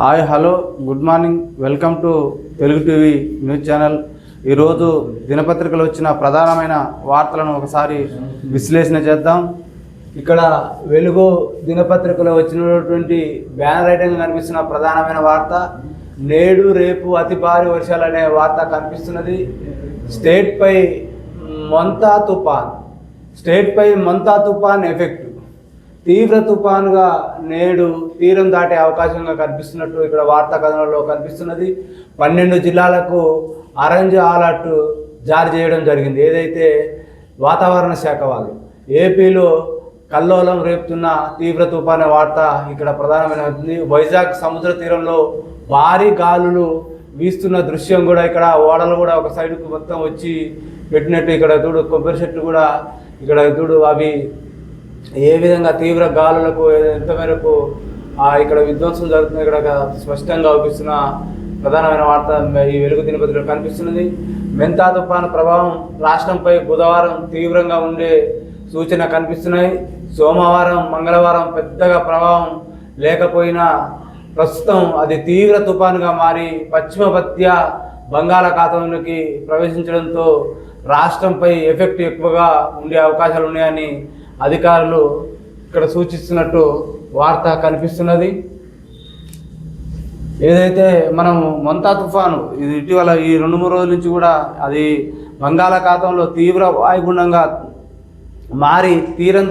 Hi hello good morning welcome to Telugu TV news channel. ఈరోజు దినపత్రికలు వచ్చిన ప్రధానమైన వార్తలను ఒకసారి విశ్లేషణ చేద్దాం. ఇక్కడ వెలుగు దినపత్రికలో వచ్చినటువంటి బ్యానర్ ఐటంగా కనిపిస్తున్న ప్రధానమైన వార్త నేడు రేపు అతి భారీ వర్షాలు అనే వార్త కనిపిస్తున్నది. స్టేట్పై మంతా తుఫాన్ ఎఫెక్ట్ తీవ్ర తుఫానుగా నేడు తీరం దాటే అవకాశంగా కనిపిస్తున్నట్టు ఇక్కడ వార్తా కథనంలో కనిపిస్తున్నది. 12 జిల్లాలకు ఆరెంజ్ అలర్ట్ జారీ చేయడం జరిగింది. ఏదైతే వాతావరణ శాఖ వాళ్ళు ఏపీలో కల్లోలం రేపుతున్న తీవ్ర తుఫాను వార్త ఇక్కడ ప్రధానమైనది. వైజాగ్ సముద్ర తీరంలో భారీ గాలులు వీస్తున్న దృశ్యం కూడా ఇక్కడ ఓడలు కూడా ఒక సైడ్కు మొత్తం వచ్చి పెట్టినట్టు ఇక్కడ చూడు. కొబ్బరి చెట్లు కూడా ఇక్కడ చూడు, అవి ఏ విధంగా తీవ్ర గాలులకు ఎంత మేరకు ఇక్కడ విధ్వంసం జరుగుతుంది ఇక్కడ స్పష్టంగా అవుపిస్తున్న ప్రధానమైన వార్త ఈ వెలుగు దినపత్రికలో కనిపిస్తున్నది. మెంతా తుఫాను ప్రభావం రాష్ట్రంపై బుధవారం తీవ్రంగా ఉండే సూచన కనిపిస్తున్నాయి. సోమవారం మంగళవారం పెద్దగా ప్రభావం లేకపోయినా ప్రస్తుతం అది తీవ్ర తుఫానుగా మారి పశ్చిమ మధ్య బంగాళాఖాతంలోకి ప్రవేశించడంతో రాష్ట్రంపై ఎఫెక్ట్ ఎక్కువగా ఉండే అవకాశాలు ఉన్నాయని అధికారులు ఇక్కడ సూచిస్తున్నట్టు వార్త కనిపిస్తున్నది. ఏదైతే మనం మంతా తుఫాను ఇది ఇటీవల ఈ 2-3 రోజుల నుంచి కూడా అది బంగాళాఖాతంలో తీవ్ర వాయుగుండంగా మారి తీరం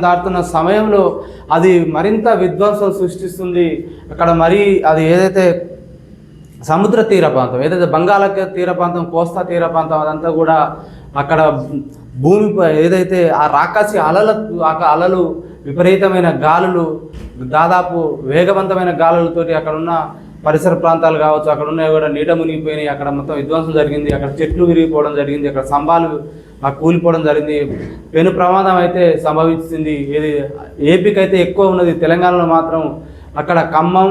దాటుతున్న సమయంలో అది మరింత విధ్వంసం సృష్టిస్తుంది. అక్కడ మరి అది ఏదైతే సముద్ర తీర ప్రాంతం ఏదైతే బంగాళాఖాత తీర ప్రాంతం కోస్తా తీర ప్రాంతం అదంతా కూడా అక్కడ భూమిపై ఏదైతే ఆ రాకాసి అలలు విపరీతమైన గాలులు దాదాపు వేగవంతమైన గాలులతోటి అక్కడ ఉన్న పరిసర ప్రాంతాలు కావచ్చు అక్కడ ఉన్నవి కూడా నీట మునిగిపోయినాయి. అక్కడ మొత్తం విధ్వంసం జరిగింది. అక్కడ చెట్లు విరిగిపోవడం జరిగింది. అక్కడ స్తంభాలు కూలిపోవడం జరిగింది. పెను ప్రమాదం అయితే సంభవించింది. ఇది ఏపీకి అయితే ఎక్కువ ఉన్నది. తెలంగాణలో మాత్రం అక్కడ ఖమ్మం,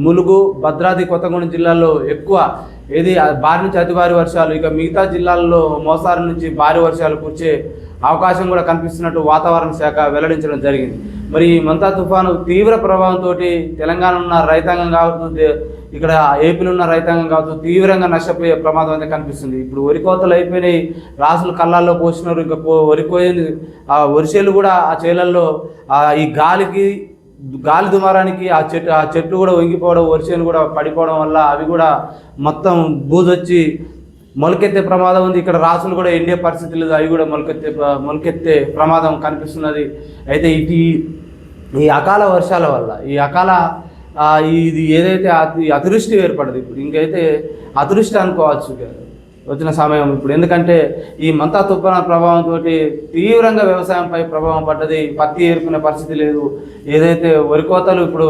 ములుగు, భద్రాద్రి కొత్తగూడెం జిల్లాల్లో ఎక్కువ ఏది భారీ నుంచి అతి భారీ వర్షాలు, ఇక మిగతా జిల్లాల్లో మోస్తారు నుంచి భారీ వర్షాలు కురిసే అవకాశం కూడా కనిపిస్తున్నట్టు వాతావరణ శాఖ వెల్లడించడం జరిగింది. మరి ఈ మంతా తుఫాను తీవ్ర ప్రభావంతో తెలంగాణ ఉన్న రైతాంగం కావచ్చు, ఇక్కడ ఏపీలో ఉన్న రైతాంగం కావచ్చు తీవ్రంగా నష్టపోయే ప్రమాదం అయితే కనిపిస్తుంది. ఇప్పుడు వరి కోతలు అయిపోయినాయి, రాసులు కళ్ళాల్లో పోసినారు. ఇంకా వరి కోయని ఆ వరిసేలు కూడా ఆ చేలల్లో ఈ గాలి దుమారానికి ఆ చెట్లు కూడా వంగిపోవడం, వరిసేను కూడా పడిపోవడం వల్ల అవి కూడా మొత్తం బూజొచ్చి మొలకెత్తే ప్రమాదం ఉంది. ఇక్కడ రాసులు కూడా ఎండే పరిస్థితి లేదు, అవి కూడా మొలకెత్తే ప్రమాదం కనిపిస్తున్నది. అయితే ఈ అకాల వర్షాల వల్ల ఇది ఏదైతే అతివృష్టి ఏర్పడదు, ఇప్పుడు ఇంకైతే అతివృష్టి అనుకోవచ్చు వచ్చిన సమయం ఇప్పుడు. ఎందుకంటే ఈ మంతా తుఫాను ప్రభావంతో తీవ్రంగా వ్యవసాయంపై ప్రభావం పడ్డది. పత్తి ఏరుకునే పరిస్థితి లేదు. ఏదైతే వరి కోతలు ఇప్పుడు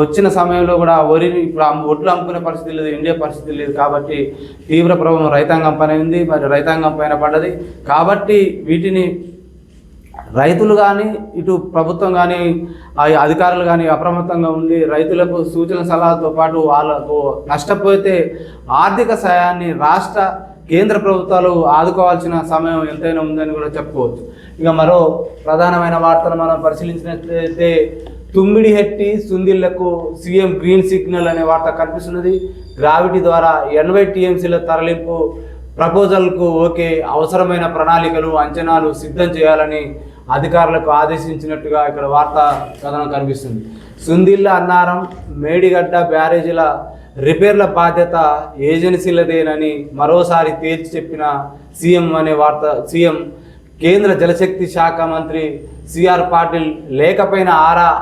వచ్చిన సమయంలో కూడా వరిని ఇప్పుడు ఒడ్లు అమ్ముకునే పరిస్థితి లేదు, ఎండే పరిస్థితి లేదు. కాబట్టి తీవ్ర ప్రభావం రైతాంగం పైన ఉంది, మరి రైతాంగం పైన పడ్డది. కాబట్టి వీటిని రైతులు కానీ ఇటు ప్రభుత్వం కానీ అధికారులు కానీ అప్రమత్తంగా ఉండి రైతులకు సూచన సలహాలతో పాటు వాళ్ళకు నష్టపోతే ఆర్థిక సాయాన్ని రాష్ట్ర కేంద్ర ప్రభుత్వాలు ఆదుకోవాల్సిన సమయం ఎంతైనా ఉందని కూడా చెప్పుకోవచ్చు. ఇక మరో ప్రధానమైన వార్తను మనం పరిశీలించినట్లయితే తుమ్మిడిహెట్టి సుందిళ్లకు సీఎం గ్రీన్ సిగ్నల్ అనే వార్త కనిపిస్తున్నది. గ్రావిటీ ద్వారా 80 టీఎంసీల తరలింపు ప్రపోజల్కు ఓకే, అవసరమైన ప్రణాళికలు అంచనాలు సిద్ధం చేయాలని అధికారులకు ఆదేశించినట్టుగా ఇక్కడ వార్తా కథనం కనిపిస్తుంది. సుందిళ్ళ, అన్నారం, మేడిగడ్డ బ్యారేజీల రిపేర్ల బాధ్యత ఏజెన్సీలదేనని మరోసారి తేల్చి చెప్పిన సీఎం కేంద్ర జలశక్తి శాఖ మంత్రి సిఆర్ పాటిల్ లేకపోయినా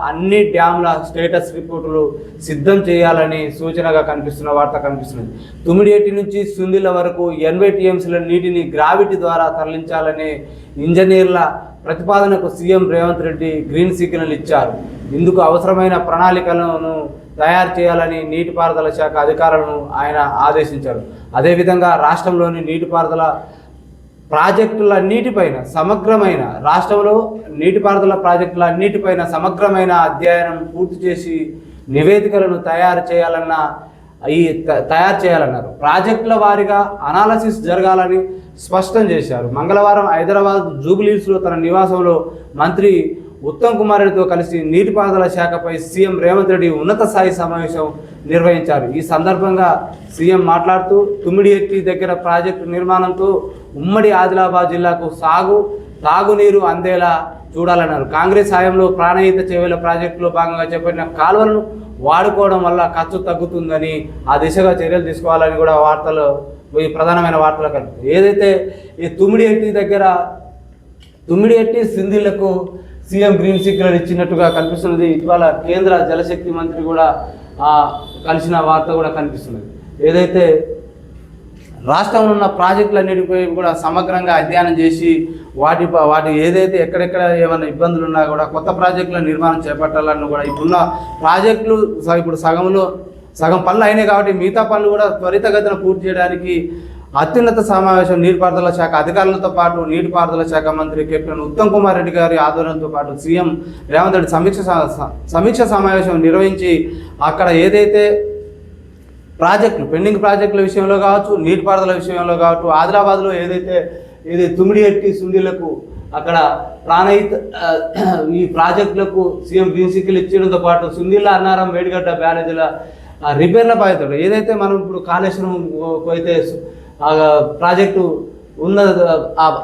అన్ని డ్యామ్ల స్టేటస్ రిపోర్టులు సిద్ధం చేయాలని సూచనగా కనిపిస్తున్న వార్త కనిపిస్తున్నది. తుమ్మిడిహెట్టి నుంచి సుందిళ్ళ వరకు 80 టీఎంసీల నీటిని గ్రావిటీ ద్వారా తరలించాలనే ఇంజనీర్ల ప్రతిపాదనకు CM Revanth Reddy green signal ఇచ్చారు. ఇందుకు అవసరమైన ప్రణాళికలను తయారు చేయాలని నీటిపారుదల శాఖ అధికారులను ఆయన ఆదేశించారు. అదేవిధంగా రాష్ట్రంలోని నీటిపారుదల ప్రాజెక్టులన్నిటిపైన రాష్ట్రంలో నీటిపారుదల ప్రాజెక్టులన్నిటిపైన సమగ్రమైన అధ్యయనం పూర్తి చేసి నివేదికలను తయారు చేయాలన్నారు. ప్రాజెక్టుల వారీగా అనాలసిస్ జరగాలని స్పష్టం చేశారు. మంగళవారం హైదరాబాద్ జూబ్లీహిల్స్లో తన నివాసంలో మంత్రి ఉత్తమ్ కుమార్ రెడ్డితో కలిసి నీటిపారుదల శాఖపై సీఎం రేవంత్ రెడ్డి ఉన్నత స్థాయి సమావేశం నిర్వహించారు. ఈ సందర్భంగా సీఎం మాట్లాడుతూ తుమ్మిడిఎట్టి దగ్గర ప్రాజెక్టు నిర్మాణంతో ఉమ్మడి ఆదిలాబాద్ జిల్లాకు తాగునీరు అందేలా చూడాలన్నారు. కాంగ్రెస్ హయాంలో ప్రాణహిత చెవుల ప్రాజెక్టులో భాగంగా చేపట్టిన కాలువలను వాడుకోవడం వల్ల ఖర్చు తగ్గుతుందని ఆ దిశగా చర్యలు తీసుకోవాలని కూడా వార్తలు, ఈ ప్రధానమైన వార్తలు కనిపిస్తుంది. ఏదైతే ఈ తుమ్మిడిఎట్టి సింధిళ్లకు సీఎం గ్రీన్ సిగ్నల్ ఇచ్చినట్టుగా కనిపిస్తున్నది. ఇవాళ కేంద్ర జలశక్తి మంత్రి కూడా కలిసిన వార్త కూడా కనిపిస్తున్నది. ఏదైతే రాష్ట్రంలో ఉన్న ప్రాజెక్టులన్నిటిపై కూడా సమగ్రంగా అధ్యయనం చేసి వాటి ఏదైతే ఎక్కడెక్కడ ఏమైనా ఇబ్బందులు ఉన్నా కూడా కొత్త ప్రాజెక్టుల నిర్మాణం చేపట్టాలని కూడా ఇప్పుడున్న ప్రాజెక్టులు ఇప్పుడు సగం పనులు అయినాయి కాబట్టి మిగతా పనులు కూడా త్వరితగతిన పూర్తి చేయడానికి అత్యున్నత సమావేశం నీటిపారుదల శాఖ అధికారులతో పాటు నీటిపారుదల శాఖ మంత్రి కెప్టెన్ ఉత్తమ్ కుమార్ రెడ్డి గారి ఆధ్వర్యంతో పాటు సీఎం రేవంత్ రెడ్డి సమీక్ష సమావేశం నిర్వహించి అక్కడ ఏదైతే పెండింగ్ ప్రాజెక్టుల విషయంలో కావచ్చు, నీటిపారుదల విషయంలో కావచ్చు, ఆదిలాబాద్లో ఏదైతే తుమ్మిడిఎట్టి సుందీలకు అక్కడ ప్రాణహిత ఈ ప్రాజెక్టులకు సీఎం గ్రీన్ సిగ్నల్ ఇచ్చడంతో పాటు సుందీల అన్నారం మేడిగడ్డ బ్యారేజీల రిపేర్ల బాధ్యత ఏదైతే మనం ఇప్పుడు కాళేశ్వరం అయితే ప్రాజెక్టు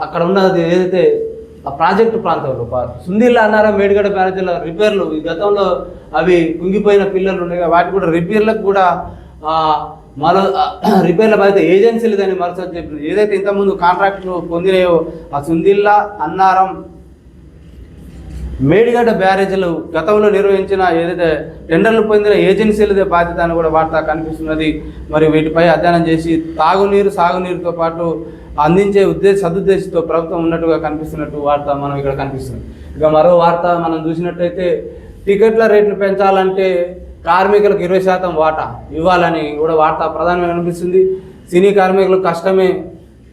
అక్కడ ఉన్నది ఏదైతే ఆ ప్రాజెక్టు ప్రాంతంలో సుందీల అన్నారం మేడిగడ్డ బ్యారేజీల రిపేర్లు ఈ గతంలో అవి కుంగిపోయిన పిల్లలు ఉన్నాయి, వాటి కూడా రిపేర్లకు కూడా మరో రిపేర్ల బాధ్యత ఏజెన్సీలు దాన్ని మరోసారి చెప్పింది. ఏదైతే ఇంతకుముందు కాంట్రాక్టులు పొందినాయో ఆ సుందిల్లా అన్నారం మేడిగడ్డ బ్యారేజీలు గతంలో నిర్వహించిన ఏదైతే టెండర్లు పొందిన ఏజెన్సీలదే బాధ్యత అని కూడా వార్త కనిపిస్తున్నది. మరి వీటిపై అధ్యయనం చేసి సాగునీరుతో పాటు అందించే సదుద్దేశంతో ప్రభుత్వం ఉన్నట్టుగా కనిపిస్తున్నట్టు వార్త మనం ఇక్కడ కనిపిస్తుంది. ఇక మరో వార్త మనం చూసినట్టయితే టికెట్ల రేట్లు పెంచాలంటే కార్మికులకు 20% వాటా ఇవ్వాలని కూడా వార్త ప్రధానంగా కనిపిస్తుంది. సినీ కార్మికులు కష్టమే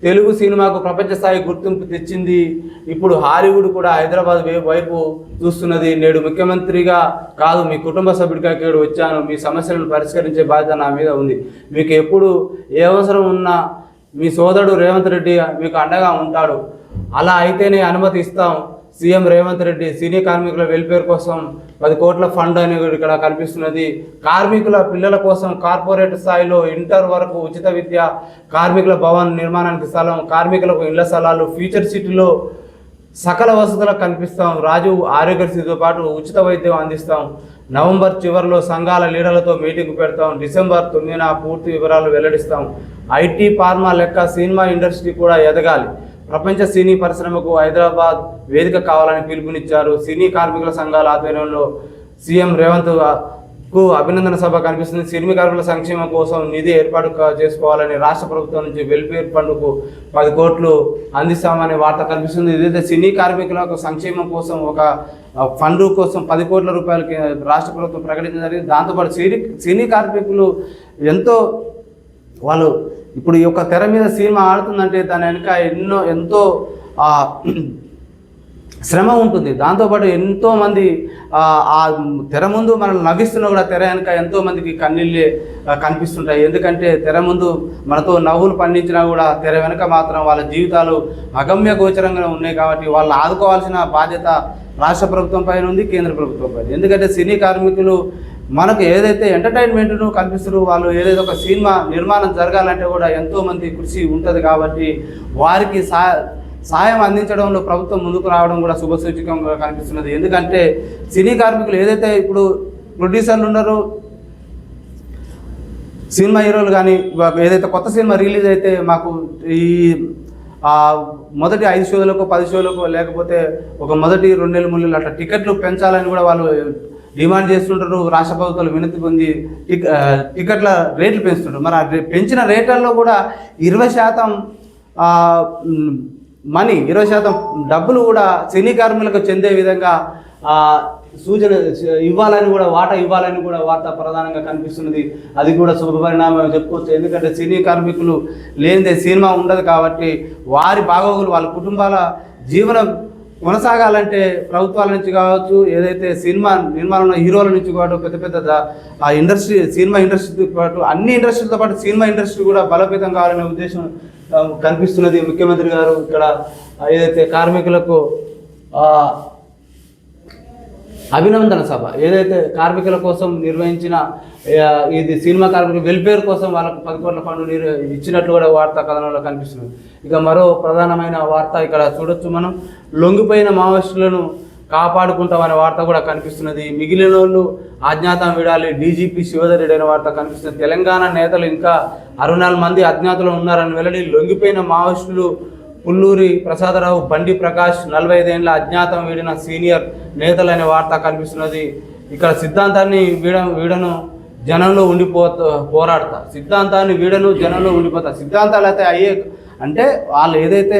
తెలుగు సినిమాకు ప్రపంచ స్థాయి గుర్తింపు తెచ్చింది. ఇప్పుడు హాలీవుడ్ కూడా హైదరాబాద్ వైపు చూస్తున్నది. నేడు ముఖ్యమంత్రిగా కాదు, మీ కుటుంబ సభ్యుడిగా ఇక్కడ వచ్చాను, మీ సమస్యలను పరిష్కరించే బాధ్యత నా మీద ఉంది. మీకు ఎప్పుడు ఏ అవసరం ఉన్నా మీ సోదరుడు రేవంత్ రెడ్డి మీకు అండగా ఉంటాడు. అలా అయితేనే అనుమతి ఇస్తాం. సీఎం రేవంత్ రెడ్డి సినీ కార్మికుల వెల్ఫేర్ కోసం 10 కోట్ల ఫండ్ అని ఇక్కడ కనిపిస్తున్నది. కార్మికుల పిల్లల కోసం కార్పొరేట్ స్థాయిలో ఇంటర్ వరకు ఉచిత విద్య, కార్మికుల భవన్ నిర్మాణానికి స్థలం, కార్మికులకు ఇళ్ల స్థలాలు, ఫ్యూచర్ సిటీలో సకల వసతులకు కనిపిస్తాం. రాజీవ్ ఆరోగ్యశ్రీతో పాటు ఉచిత వైద్యం అందిస్తాం. నవంబర్ చివరిలో సంఘాల లీడర్లతో మీటింగ్ పెడతాం. డిసెంబర్ 9న పూర్తి వివరాలు వెల్లడిస్తాం. ఐటీ ఫార్మా లెక్క సినిమా ఇండస్ట్రీ కూడా ఎదగాలి. ప్రపంచ సినీ పరిశ్రమకు హైదరాబాద్ వేదిక కావాలని పిలుపునిచ్చారు. సినీ కార్మికుల సంఘాల ఆధ్వర్యంలో సీఎం రేవంత్ కు అభినందన సభ కనిపిస్తుంది. సినీ కార్మికుల సంక్షేమం కోసం నిధి ఏర్పాటు చేసుకోవాలని రాష్ట్ర ప్రభుత్వం నుంచి వెల్ఫేర్ ఫండ్కు 10 కోట్లు అందిస్తామనే వార్త కనిపిస్తుంది. ఇదైతే సినీ కార్మికులకు సంక్షేమం కోసం ఒక ఫండ్ కోసం 10 కోట్ల రూపాయలకి రాష్ట్ర ప్రభుత్వం ప్రకటించడం జరిగింది. దాంతోపాటు సినీ కార్మికులు వాళ్ళు ఇప్పుడు ఈ యొక్క తెర మీద సినిమా ఆడుతుందంటే దాని వెనుక ఎంతో శ్రమ ఉంటుంది. దాంతోపాటు ఎంతోమంది ఆ తెర ముందు మనల్ని నవ్విస్తున్నా కూడా తెర వెనుక ఎంతోమందికి కన్నీళ్ళే కనిపిస్తుంటాయి. ఎందుకంటే తెర ముందు మనతో నవ్వులు పండించినా కూడా తెర వెనుక మాత్రం వాళ్ళ జీవితాలు అగమ్య గోచరంగా ఉన్నాయి. కాబట్టి వాళ్ళని ఆదుకోవాల్సిన బాధ్యత రాష్ట్ర ప్రభుత్వం పైన ఉంది, కేంద్ర ప్రభుత్వం పైన. ఎందుకంటే సినీ కార్మికులు మనకు ఏదైతే ఎంటర్టైన్మెంట్ను కల్పిస్తారో వాళ్ళు ఏదైతే ఒక సినిమా నిర్మాణం జరగాలంటే కూడా ఎంతోమంది కృషి ఉంటుంది. కాబట్టి వారికి సాయం అందించడంలో ప్రభుత్వం ముందుకు రావడం కూడా శుభసూచకంగా కనిపిస్తున్నది. ఎందుకంటే సినీ కార్మికులు ఏదైతే ఇప్పుడు ప్రొడ్యూసర్లు ఉన్నారో, సినిమా హీరోలు కానీ ఏదైతే కొత్త సినిమా రిలీజ్ అయితే మాకు ఈ మొదటి 5 షోలకు 10 షోలకు లేకపోతే ఒక మొదటి 2 నెలలు 3 నెలలు అట్లా టికెట్లు పెంచాలని కూడా వాళ్ళు డిమాండ్ చేస్తుంటారు. రాష్ట్ర ప్రభుత్వాలు వినతి పొంది టికెట్ల రేట్లు పెంచుతుంటారు. మరి పెంచిన రేట్లలో కూడా 20% మనీ 20% డబ్బులు కూడా సినీ కార్మికులకు చెందే విధంగా సూచన ఇవ్వాలని కూడా వాటా ఇవ్వాలని కూడా వార్త ప్రధానంగా కనిపిస్తున్నది. అది కూడా శుభపరిణామం చెప్పుకోవచ్చు. ఎందుకంటే సినీ కార్మికులు లేనిదే సినిమా ఉండదు. కాబట్టి వారి బాగోగులు వాళ్ళ కుటుంబాల జీవనం కొనసాగాలంటే ప్రభుత్వాల నుంచి కావచ్చు, ఏదైతే సినిమా నిర్మాణంలో హీరోల నుంచి కావచ్చు, పెద్ద ఆ ఇండస్ట్రీ సినిమా ఇండస్ట్రీతో పాటు అన్ని ఇండస్ట్రీలతో పాటు సినిమా ఇండస్ట్రీ కూడా బలోపేతం కావాలనే ఉద్దేశం కనిపిస్తున్నది. ముఖ్యమంత్రి గారు ఇక్కడ ఏదైతే కార్మికులకు అభినందన సభ ఏదైతే కార్మికుల కోసం నిర్వహించిన ఇది సినిమా కార్మికుల వెల్ఫేర్ కోసం వాళ్ళకు 10 కోట్ల ఫండ్ ఇచ్చినట్లు కూడా వార్తా కథనంలో కనిపిస్తుంది. ఇక మరో ప్రధానమైన వార్త ఇక్కడ చూడొచ్చు మనం, లొంగిపోయిన మావోయిస్టులను కాపాడుకుంటామనే వార్త కూడా కనిపిస్తున్నది. మిగిలిన వాళ్ళు అజ్ఞాతం విడాలి, డీజీపీ శివధర్ రెడ్డి అనే వార్త కనిపిస్తుంది. తెలంగాణ నేతలు ఇంకా 64 మంది అజ్ఞాతులు ఉన్నారని వెల్లడి. లొంగిపోయిన మావోయిస్టులు పుల్లూరి ప్రసాదరావు, బండి ప్రకాష్ 45 ఏళ్ల అజ్ఞాతం వీడిన సీనియర్ నేతలు అనే వార్త కనిపిస్తున్నది. ఇక్కడ సిద్ధాంతాన్ని వీడను జనంలో పోరాడతా, సిద్ధాంతాన్ని వీడను జనంలో ఉండిపోతా. సిద్ధాంతాలు అయితే అయ్యే అంటే వాళ్ళు ఏదైతే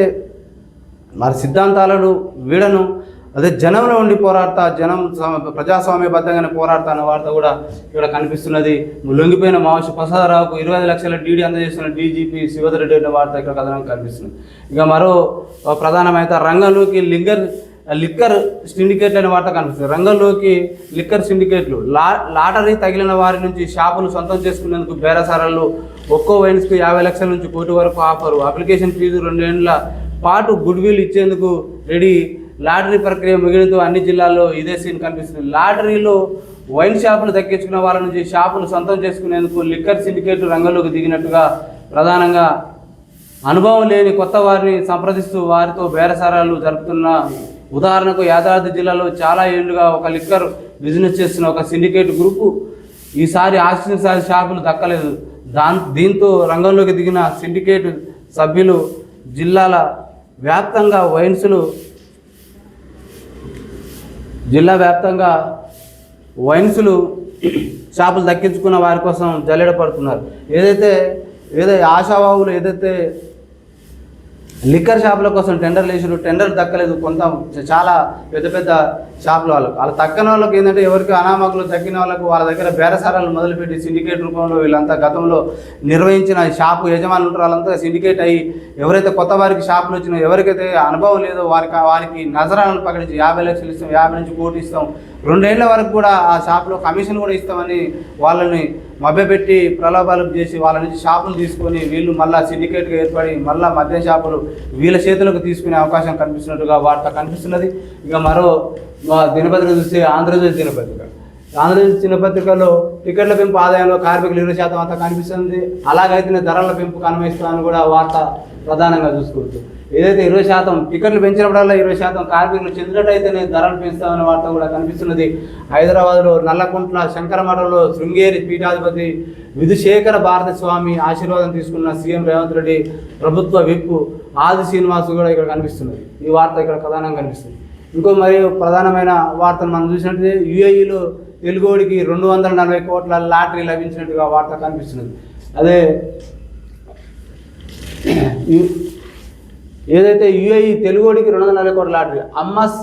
మరి సిద్ధాంతాలను వీడను అదే జనంలో ఉండి పోరాడతా, జనం ప్రజాస్వామ్యబద్ధంగానే పోరాడతా అనే వార్త కూడా ఇక్కడ కనిపిస్తున్నది. లొంగిపోయిన మావోయిస్టు ప్రసాదరావుకు 25 లక్షల డీడీ అందజేస్తున్న డీజీపీ శివధర్ రెడ్డి అనే వార్త ఇక్కడ కథనం కనిపిస్తుంది. ఇక మరో ప్రధానమైన రంగంలోకి లిక్కర్ సిండికేట్లు అనే వార్త కనిపిస్తుంది. రంగంలోకి లిక్కర్ సిండికేట్లు, లాటరీ తగిలిన వారి నుంచి షాపులు సొంతం చేసుకునేందుకు బేరసారాలు. ఒక్కో వైన్స్కి 50 లక్షల నుంచి 1 కోటి వరకు ఆఫరు. అప్లికేషన్ ఫీజు 2 ఏళ్ల పాటు గుడ్విల్ ఇచ్చేందుకు రెడీ. లాటరీ ప్రక్రియ మిగిలితో అన్ని జిల్లాల్లో ఇదే సీన్ కనిపిస్తుంది. లాటరీలో వైన్ షాపులు దక్కించుకున్న వాళ్ళ నుంచి షాపులు సొంతం చేసుకునేందుకు లిక్కర్ సిండికేట్ రంగంలోకి దిగినట్టుగా ప్రధానంగా అనుభవం లేని కొత్త వారిని సంప్రదిస్తూ వారితో బేరసారాలు జరుపుతున్న. ఉదాహరణకు యాదాద్రి జిల్లాలో చాలా ఏళ్లుగా ఒక లిక్కర్ బిజినెస్ చేస్తున్న ఒక సిండికేట్ గ్రూపు ఈసారి ఆశించిన షాపులు దక్కలేదు. దీంతో రంగంలోకి దిగిన సిండికేట్ సభ్యులు జిల్లా వ్యాప్తంగా వైన్సులు షాపులు దక్కించుకున్న వారి కోసం జల్లెడ పడుతున్నారు. ఏదైతే ఆశావాహులు ఏదైతే లిక్కర్ షాపుల కోసం టెండర్లు వేసారు, టెండర్ దక్కలేదు. చాలా పెద్ద షాపుల వాళ్ళకు తక్కని వాళ్ళకి ఏంటంటే ఎవరికి అనామకులు తగ్గిన వాళ్ళకు వాళ్ళ దగ్గర బేరసారాలు మొదలుపెట్టి సిండికేట్ రూపంలో వీళ్ళంతా గతంలో నిర్వహించిన షాపు యజమానులు ఉంటారు. వాళ్ళంతా సిండికేట్ అయ్యి ఎవరైతే కొత్త వారికి షాపులు వచ్చినా ఎవరికైతే అనుభవం లేదో వారికి నజరాలను ప్రకటించి 50 లక్షలు ఇస్తాం, 50 నుంచి 1 కోటి ఇస్తాం, 2 ఏళ్ల వరకు కూడా ఆ షాపులో కమిషన్ కూడా ఇస్తామని వాళ్ళని మభ్యపెట్టి ప్రలోభాలకు చేసి వాళ్ళ నుంచి షాపులు తీసుకొని వీళ్ళు మళ్ళీ సిండికేట్గా ఏర్పడి మళ్ళీ మద్యం షాపులు వీళ్ళ చేతులకు తీసుకునే అవకాశం కనిపిస్తున్నట్టుగా వార్త కనిపిస్తున్నది. ఇక మరో దినపత్రిక చూస్తే ఆంధ్రజ్యోతి దినపత్రికలో టికెట్ల పెంపు ఆదాయంలో కార్మికులు 20% అంతా కనిపిస్తుంది. అలాగైతేనే ధరల పెంపు కనిపిస్తామని కూడా వార్త ప్రధానంగా చూసుకోవచ్చు. ఏదైతే 20% టికెట్లు పెంచినప్పుడల్లా 20% కార్మికులు చెందినట్టయితేనే ధరలు పెంచుతామనే వార్త కూడా కనిపిస్తున్నది. హైదరాబాద్లో నల్లకుంట్ల శంకరమఠంలో శృంగేరి పీఠాధిపతి విధుశేఖర భారతి స్వామి ఆశీర్వాదం తీసుకున్న సీఎం రేవంత్ రెడ్డి ప్రభుత్వ విప్ ఆది శ్రీనివాస్ కూడా ఇక్కడ కనిపిస్తున్నది. ఈ వార్త ఇక్కడ ప్రధానంగా కనిపిస్తుంది. ఇంకో మరియు ప్రధానమైన వార్తను మనం చూసినట్టు యుఏఈలో తెలుగోడికి 240 కోట్ల లాటరీ లభించినట్టుగా వార్త కనిపిస్తున్నది. అదే ఏదైతే యుఏఈ తెలుగోడికి 240 కోట్ల లాటరీ, అమ్మస్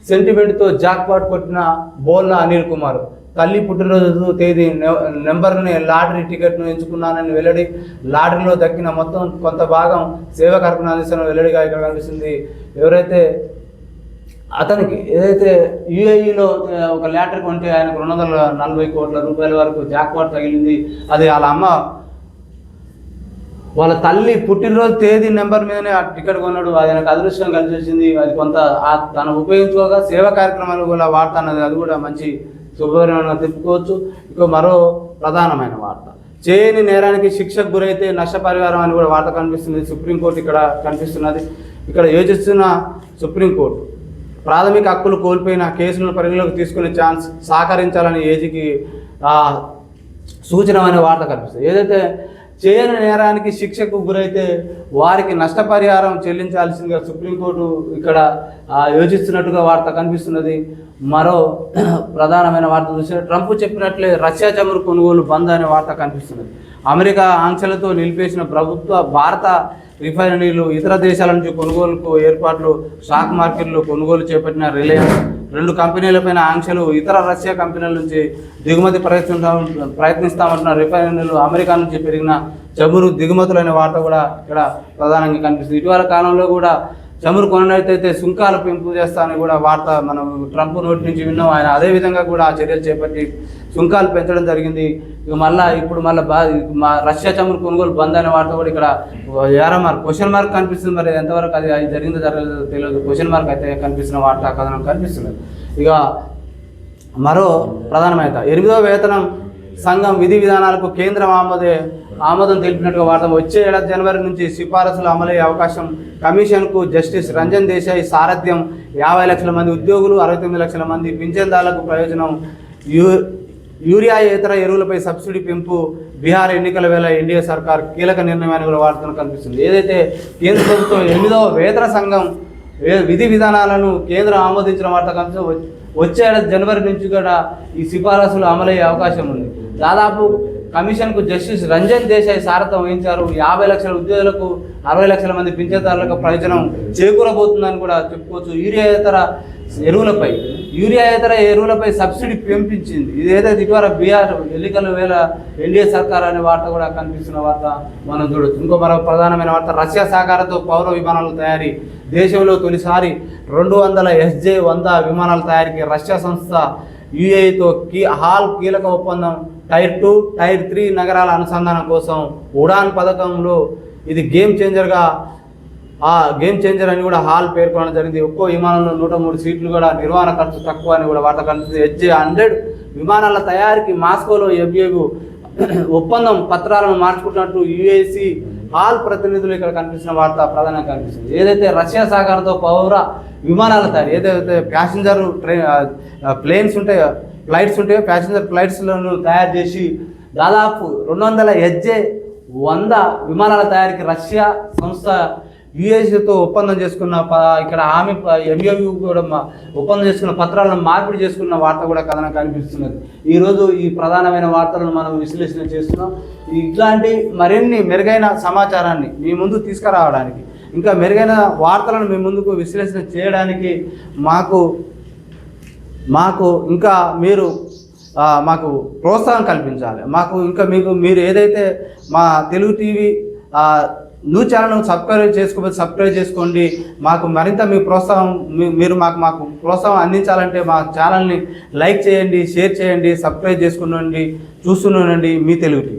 సెంటిమెంట్తో జాక్పాట్ కొట్టిన బోల్ల అనిల్ కుమార్. తల్లి పుట్టినరోజు తేదీ నెంబర్ని లాటరీ టికెట్ను ఎంచుకున్నానని వెల్లడి. లాటరీలో దక్కిన మొత్తం కొంత భాగం సేవా కార్యక్రమం అందిస్తున్న వెల్లడిగా ఇక్కడ కనిపిస్తుంది. ఎవరైతే అతనికి ఏదైతే యుఏఈలో ఒక లాటరీ కొంటే ఆయనకు 240 కోట్ల రూపాయల వరకు జాక్పాట్ తగిలింది. అది వాళ్ళ తల్లి పుట్టినరోజు తేదీ నెంబర్ మీదనే ఆ టికెట్ కొన్నాడు. అది నాకు అదృష్టం కలిసి వచ్చింది. అది కొంత తను ఉపయోగించుకోగా సేవా కార్యక్రమాలు కూడా వార్త అన్నది అది కూడా మంచి శుభపరిణామంగా చెప్పుకోవచ్చు. ఇక మరో ప్రధానమైన వార్త, చేయని నేరానికి శిక్షకు గురైతే నష్టపరిహారం అని కూడా వార్త కనిపిస్తుంది. సుప్రీంకోర్టు ఇక్కడ కనిపిస్తున్నది. ఇక్కడ యోచిస్తున్న సుప్రీంకోర్టు ప్రాథమిక హక్కులు కోల్పోయిన కేసులను పరిగణలోకి తీసుకునే ఛాన్స్ సహకరించాలని ఏజీకి సూచన అనే వార్త కనిపిస్తుంది. ఏదైతే చేయని నేరానికి శిక్షకు గురైతే వారికి నష్టపరిహారం చెల్లించాల్సిందిగా సుప్రీంకోర్టు ఇక్కడ యోచిస్తున్నట్టుగా వార్త కనిపిస్తున్నది. మరో ప్రధానమైన వార్త చూస్తే ట్రంప్ చెప్పినట్లే రష్యా చమురు కొనుగోలు బంద్ అనే వార్త కనిపిస్తున్నది. అమెరికా ఆంక్షలతో నిలిపేసిన భారత రిఫైనరీలు ఇతర దేశాల నుంచి కొనుగోలుకు ఏర్పాట్లు, స్టాక్ మార్కెట్లు కొనుగోలు చేపట్టిన రిలయన్స్ 2 కంపెనీలపైన ఆంక్షలు, ఇతర రష్యా కంపెనీల నుంచి దిగుమతి ప్రయత్నిస్తామంటున్న రిఫైనరీలు, అమెరికా నుంచి పెరిగిన చమురు దిగుమతులనే వార్త కూడా ఇక్కడ ప్రధానంగా కనిపిస్తుంది. ఇటీవల కాలంలో కూడా చమురు కొనైతే సుంకాలు పెంపు చేస్తామని కూడా వార్త మనం ట్రంప్ నోటి నుంచి విన్నాం. ఆయన అదేవిధంగా కూడా ఆ చర్యలు చేపట్టి సుంకాలు పెంచడం జరిగింది. ఇప్పుడు రష్యా చమురు కొనుగోలు బంద్ అనే వార్త కూడా ఇక్కడ క్వశ్చన్ మార్క్ కనిపిస్తుంది. మరి ఎంతవరకు అది జరిగిందో జరగలేదో తెలియదు. క్వశ్చన్ మార్క్ అయితే కనిపిస్తున్న వార్త కథనం కనిపిస్తున్నది. ఇక మరో ప్రధానమైన 8వ వేతనం సంఘం విధి విధానాలకు కేంద్రం ఆమోదం తెలిపినట్టుగా వార్త. వచ్చే ఏడాది జనవరి నుంచి సిఫారసులు అమలయ్యే అవకాశం. కమిషన్కు జస్టిస్ రంజన్ దేశాయ్ సారథ్యం. 50 లక్షల మంది ఉద్యోగులు, 69 లక్షల మంది పింఛన్దారులకు ప్రయోజనం. యూరియాయేతర ఎరువులపై సబ్సిడీ పెంపు. బీహార్ ఎన్నికల వేళ ఎన్డీఏ సర్కార్ కీలక నిర్ణయాన్ని కూడా వార్తను కనిపిస్తుంది. ఏదైతే కేంద్ర ప్రభుత్వం 8వ వేతన సంఘం విధి విధానాలను కేంద్రం ఆమోదించిన వార్త కనిపిస్తుంది. వచ్చే ఏడాది జనవరి నుంచి కూడా ఈ సిఫారసులు అమలయ్యే అవకాశం ఉంది. దాదాపు కమిషన్కు జస్టిస్ రంజన్ దేశాయ్ సారథ్యం వహించారు. 50 లక్షల ఉద్యోగులకు, 60 లక్షల మంది పింఛన్దారులకు ప్రయోజనం చేకూరబోతుందని కూడా చెప్పుకోవచ్చు. యూరియాయేతర ఎరువులపై సబ్సిడీ పెంపించింది. ఇది ఏదైతే ఇటీవల బీహార్ ఎన్నికల వేళ ఎన్డీఏ సర్కార్ అనే వార్త కూడా కనిపిస్తున్న వార్త మనం చూడొచ్చు. ఇంకో మరో ప్రధానమైన వార్త, రష్యా సహకారంతో పౌర విమానాల తయారీ. దేశంలో తొలిసారి 200 SJ-100 విమానాల తయారీకి రష్యా సంస్థ యుఏఈతో కీలక ఒప్పందం. టైర్ 2, టైర్ 3 నగరాల అనుసంధానం కోసం ఉడాన్ పథకంలో ఇది గేమ్ చేంజర్ అని కూడా హాల్ పేర్కొనడం జరిగింది. ఒక్కో విమానంలో 103 సీట్లు కూడా, నిర్వహణ ఖర్చు తక్కువ అని కూడా వార్త కనిపిస్తుంది. SJ-100 విమానాల తయారీకి మాస్కోలో FAA ఒప్పందం పత్రాలను మార్చుకుంటున్నట్టు యుఏసీ హాల్ ప్రతినిధులు ఇక్కడ కనిపిస్తున్న వార్త ప్రధానంగా కనిపిస్తుంది. ఏదైతే రష్యా సహకారంతో పౌర విమానాల తయారీ, ఏదైతే ప్యాసింజర్ ఫ్లైట్స్ ఉంటాయో ప్యాసింజర్ ఫ్లైట్స్లను తయారు చేసి దాదాపు 200 SJ-100 విమానాల తయారీకి రష్యా సంస్థ యుఎస్తో ఒప్పందం చేసుకున్న ఇక్కడ ఆమె MOU కూడా ఒప్పందం చేసుకున్న పత్రాలను మార్పిడి చేసుకున్న వార్త కూడా కథనం కనిపిస్తున్నది. ఈరోజు ఈ ప్రధానమైన వార్తలను మనం విశ్లేషణ చేస్తున్నాం. ఇట్లాంటి మరిన్ని మెరుగైన సమాచారాన్ని మీ ముందు తీసుకురావడానికి, ఇంకా మెరుగైన వార్తలను మీ ముందుకు విశ్లేషణ చేయడానికి మాకు ఇంకా మీరు మాకు ప్రోత్సాహం కల్పించాలి. మీరు ఏదైతే మా తెలుగు టీవీ న్యూస్ ఛానల్ను సబ్స్క్రైబ్ చేసుకోండి. మాకు మరింత మీ ప్రోత్సాహం మీరు మాకు ప్రోత్సాహం అందించాలంటే మా ఛానల్ని లైక్ చేయండి, షేర్ చేయండి, సబ్స్క్రైబ్ చేసుకుని చూస్తూనండి మీ తెలుగు టీవీ.